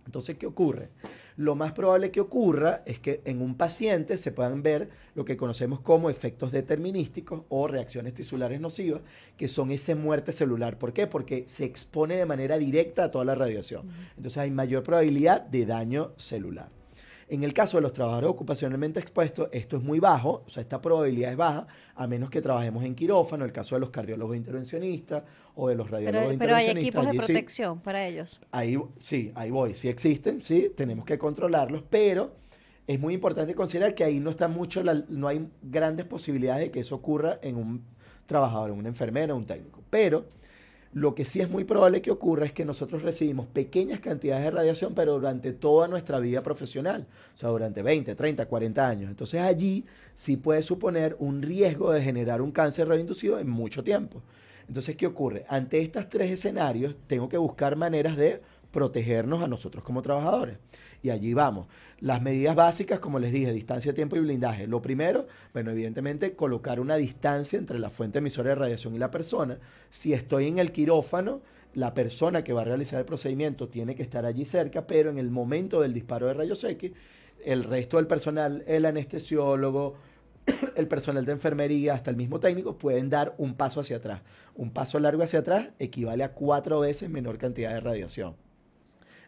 Entonces, ¿qué ocurre? Lo más probable que ocurra es que en un paciente se puedan ver lo que conocemos como efectos determinísticos o reacciones tisulares nocivas, que son esa muerte celular. ¿Por qué? Porque se expone de manera directa a toda la radiación. Entonces hay mayor probabilidad de daño celular. En el caso de los trabajadores ocupacionalmente expuestos, esto es muy bajo, o sea, esta probabilidad es baja, a menos que trabajemos en quirófano, el caso de los cardiólogos intervencionistas o de los radiólogos intervencionistas. Pero hay equipos de protección para ellos. Ahí voy, sí existen, sí, tenemos que controlarlos, pero es muy importante considerar que ahí no está no hay grandes posibilidades de que eso ocurra en un trabajador, en una enfermera, un técnico, pero lo que sí es muy probable que ocurra es que nosotros recibimos pequeñas cantidades de radiación, pero durante toda nuestra vida profesional, o sea, durante 20, 30, 40 años. Entonces allí sí puede suponer un riesgo de generar un cáncer radioinducido en mucho tiempo. Entonces, ¿qué ocurre? Ante estos tres escenarios, tengo que buscar maneras de protegernos a nosotros como trabajadores. Y allí vamos. Las medidas básicas, como les dije, distancia, tiempo y blindaje. Lo primero, bueno, evidentemente, colocar una distancia entre la fuente emisora de radiación y la persona. Si estoy en el quirófano, la persona que va a realizar el procedimiento tiene que estar allí cerca, pero en el momento del disparo de rayos X, el resto del personal, el anestesiólogo, el personal de enfermería, hasta el mismo técnico, pueden dar un paso hacia atrás. Un paso largo hacia atrás equivale a 4 veces menor cantidad de radiación.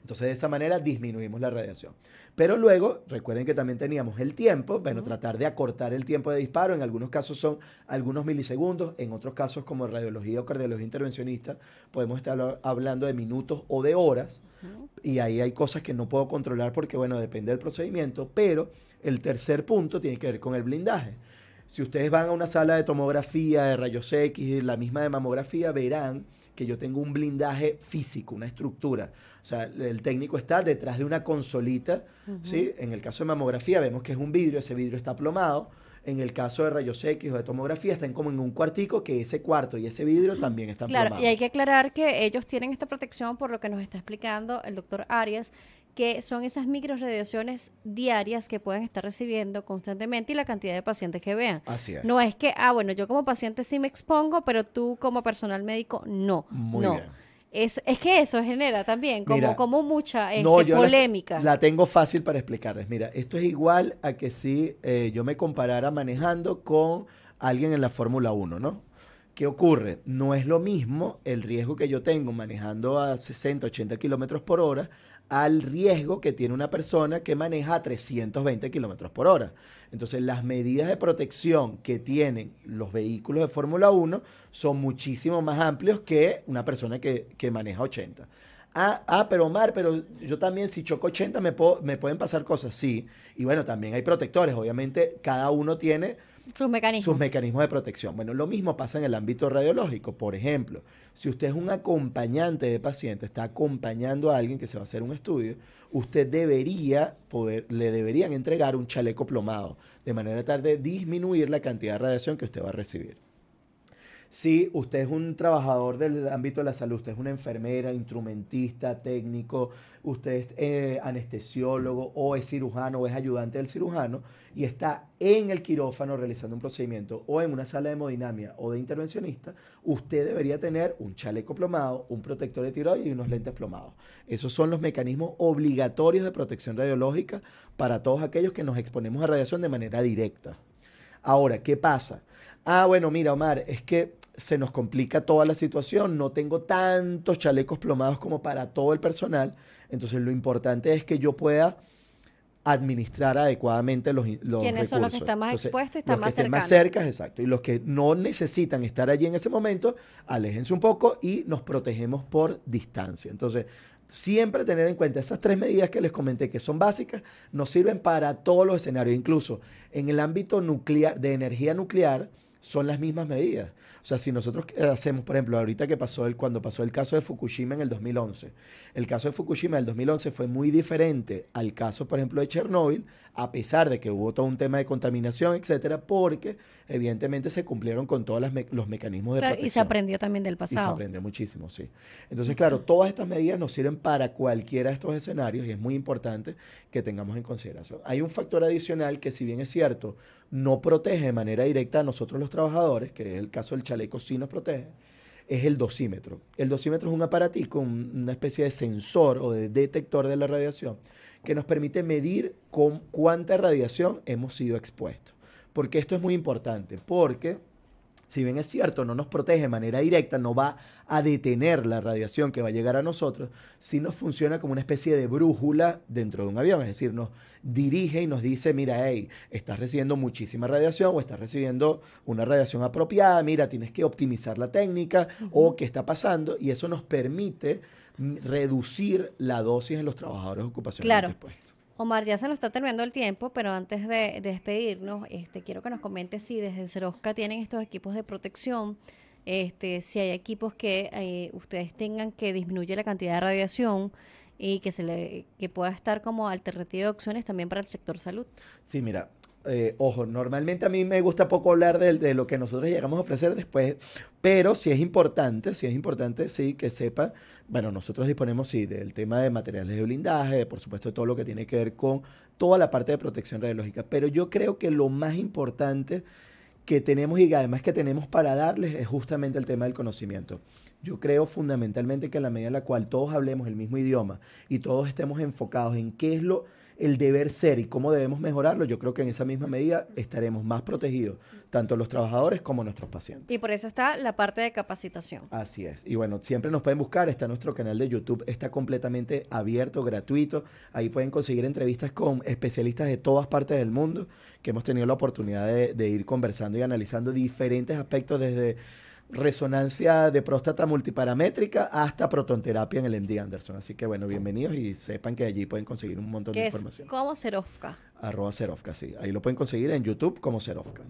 Entonces, de esa manera disminuimos la radiación. Pero luego, recuerden que también teníamos el tiempo, bueno, tratar de acortar el tiempo de disparo. En algunos casos son algunos milisegundos, en otros casos, como radiología o cardiología intervencionista, podemos estar hablando de minutos o de horas. Y ahí hay cosas que no puedo controlar porque, bueno, depende del procedimiento. Pero el tercer punto tiene que ver con el blindaje. Si ustedes van a una sala de tomografía, de rayos X, la misma de mamografía, verán que yo tengo un blindaje físico, una estructura. O sea, el técnico está detrás de una consolita, ¿sí? En el caso de mamografía vemos que es un vidrio, ese vidrio está plomado. En el caso de rayos X o de tomografía están como en un cuartico, que ese cuarto y ese vidrio también están plomados. Claro, y hay que aclarar que ellos tienen esta protección por lo que nos está explicando el doctor Arias, que son esas microradiaciones diarias que pueden estar recibiendo constantemente y la cantidad de pacientes que vean. Así es. No es que, bueno, yo como paciente sí me expongo, pero tú como personal médico no. Muy bien. Es que eso genera también como mucha yo polémica. La tengo fácil para explicarles. Mira, esto es igual a que si yo me comparara manejando con alguien en la Fórmula 1, ¿no? ¿Qué ocurre? No es lo mismo el riesgo que yo tengo manejando a 60, 80 kilómetros por hora al riesgo que tiene una persona que maneja a 320 kilómetros por hora. Entonces, las medidas de protección que tienen los vehículos de Fórmula 1 son muchísimo más amplios que una persona que maneja 80. Pero Omar, pero yo también si choco 80 me pueden pasar cosas, sí. Y bueno, también hay protectores. Obviamente, cada uno tiene sus mecanismos de protección. Bueno, lo mismo pasa en el ámbito radiológico. Por ejemplo, si usted es un acompañante de paciente, está acompañando a alguien que se va a hacer un estudio, usted le deberían entregar un chaleco plomado, de manera tal de disminuir la cantidad de radiación que usted va a recibir. Si usted es un trabajador del ámbito de la salud, usted es una enfermera, instrumentista, técnico, usted es anestesiólogo o es cirujano o es ayudante del cirujano y está en el quirófano realizando un procedimiento o en una sala de hemodinamia o de intervencionista, usted debería tener un chaleco plomado, un protector de tiroides y unos lentes plomados. Esos son los mecanismos obligatorios de protección radiológica para todos aquellos que nos exponemos a radiación de manera directa. Ahora, ¿qué pasa? Bueno, mira, Omar, es que se nos complica toda la situación, no tengo tantos chalecos plomados como para todo el personal, entonces lo importante es que yo pueda administrar adecuadamente los recursos. ¿Quiénes son los que están más expuestos y están más cercanos? Los que estén más cerca, exacto, y los que no necesitan estar allí en ese momento, aléjense un poco y nos protegemos por distancia. Entonces, siempre tener en cuenta esas 3 medidas que les comenté, que son básicas, nos sirven para todos los escenarios, incluso en el ámbito nuclear, de energía nuclear, son las mismas medidas. O sea, si nosotros hacemos, por ejemplo, ahorita que cuando pasó el caso de Fukushima en el 2011, el caso de Fukushima del 2011 fue muy diferente al caso, por ejemplo, de Chernóbil, a pesar de que hubo todo un tema de contaminación, etcétera, porque evidentemente se cumplieron con todos los mecanismos de protección. Y se aprendió también del Y se pasado. aprendió muchísimo, sí. Entonces, claro, todas estas medidas nos sirven para cualquiera de estos escenarios y es muy importante que tengamos en consideración. Hay un factor adicional que, si bien es cierto, no protege de manera directa a nosotros los trabajadores, que es el caso del chaleco sí nos protege, es el dosímetro. El dosímetro es un aparatico, una especie de sensor o de detector de la radiación que nos permite medir con cuánta radiación hemos sido expuestos. Porque esto es muy importante, porque si bien es cierto, no nos protege de manera directa, no va a detener la radiación que va a llegar a nosotros, sí nos funciona como una especie de brújula dentro de un avión, es decir, nos dirige y nos dice, mira, hey, estás recibiendo muchísima radiación o estás recibiendo una radiación apropiada, mira, tienes que optimizar la técnica o qué está pasando, y eso nos permite reducir la dosis en los trabajadores ocupacionalmente expuestos. Omar, ya se nos está terminando el tiempo, pero antes de despedirnos, quiero que nos comentes si desde Serosca tienen estos equipos de protección, si hay equipos que ustedes tengan que disminuye la cantidad de radiación y que pueda estar como alternativa de opciones también para el sector salud. Sí, mira, ojo, normalmente a mí me gusta poco hablar de lo que nosotros llegamos a ofrecer después, pero sí es importante, sí, que sepa, bueno, nosotros disponemos, sí, del tema de materiales de blindaje, por supuesto, todo lo que tiene que ver con toda la parte de protección radiológica, pero yo creo que lo más importante que tenemos y además que tenemos para darles es justamente el tema del conocimiento. Yo creo fundamentalmente que en la medida en la cual todos hablemos el mismo idioma y todos estemos enfocados en qué es el deber ser y cómo debemos mejorarlo, yo creo que en esa misma medida estaremos más protegidos, tanto los trabajadores como nuestros pacientes. Y por eso está la parte de capacitación. Así es. Y bueno, siempre nos pueden buscar, está nuestro canal de YouTube, está completamente abierto, gratuito. Ahí pueden conseguir entrevistas con especialistas de todas partes del mundo, que hemos tenido la oportunidad de ir conversando y analizando diferentes aspectos desde resonancia de próstata multiparamétrica hasta protonterapia en el MD Anderson. Así que bueno, bienvenidos y sepan que allí pueden conseguir un montón de información. Como Serofca. @Serofca, sí. Ahí lo pueden conseguir en YouTube como Serofca.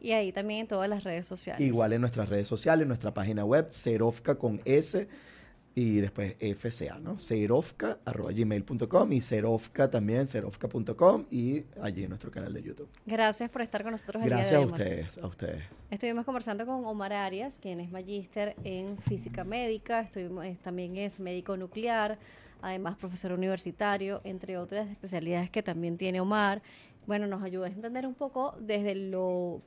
Y ahí también en todas las redes sociales. Igual en nuestras redes sociales, en nuestra página web, Serofca con S y después FCA, ¿no? Serofca@gmail.com y Serofca también, serofca.com y allí en nuestro canal de YouTube. Gracias por estar con nosotros el día de hoy. Gracias a ustedes. Estuvimos conversando con Omar Arias, quien es magíster en física médica, también es médico nuclear, además profesor universitario, entre otras especialidades que también tiene Omar. Bueno, nos ayuda a entender un poco desde lo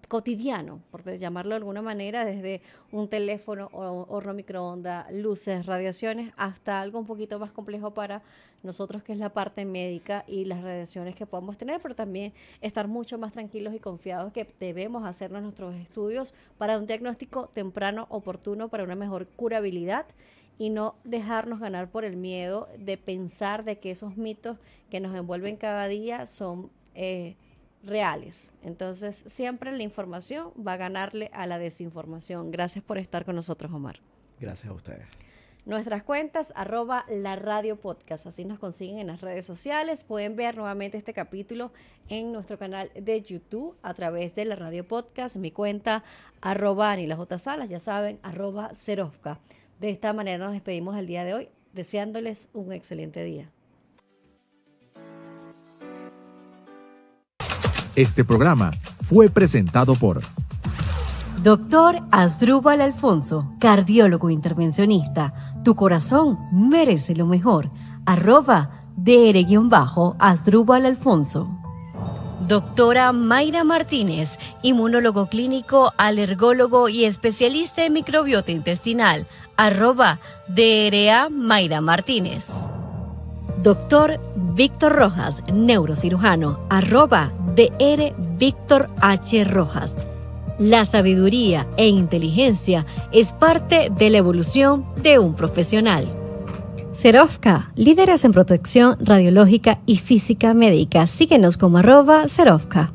cotidiano, por llamarlo de alguna manera, desde un teléfono, horno microondas, luces, radiaciones, hasta algo un poquito más complejo para nosotros, que es la parte médica y las radiaciones que podamos tener, pero también estar mucho más tranquilos y confiados que debemos hacernos nuestros estudios para un diagnóstico temprano, oportuno, para una mejor curabilidad, y no dejarnos ganar por el miedo de pensar de que esos mitos que nos envuelven cada día son reales. Entonces, siempre la información va a ganarle a la desinformación. Gracias por estar con nosotros, Omar. Gracias a ustedes. Nuestras cuentas, @laradiopodcast, así nos consiguen en las redes sociales. Pueden ver nuevamente este capítulo en nuestro canal de YouTube a través de La Radio Podcast, mi cuenta @AnilaJSalas, ya saben, @Serofka. De esta manera nos despedimos el día de hoy, deseándoles un excelente día. Este programa fue presentado por Doctor Asdrúbal Alfonso, cardiólogo intervencionista. Tu corazón merece lo mejor. @DR_Asdrúbal Alfonso. Doctora Mayra Martínez, inmunólogo clínico, alergólogo y especialista en microbiota intestinal. @DRA Mayra Martínez. Doctor Víctor Rojas, neurocirujano. @DR Víctor H. Rojas. La sabiduría e inteligencia es parte de la evolución de un profesional. Serofka, líderes en protección radiológica y física médica. Síguenos como @Serofka.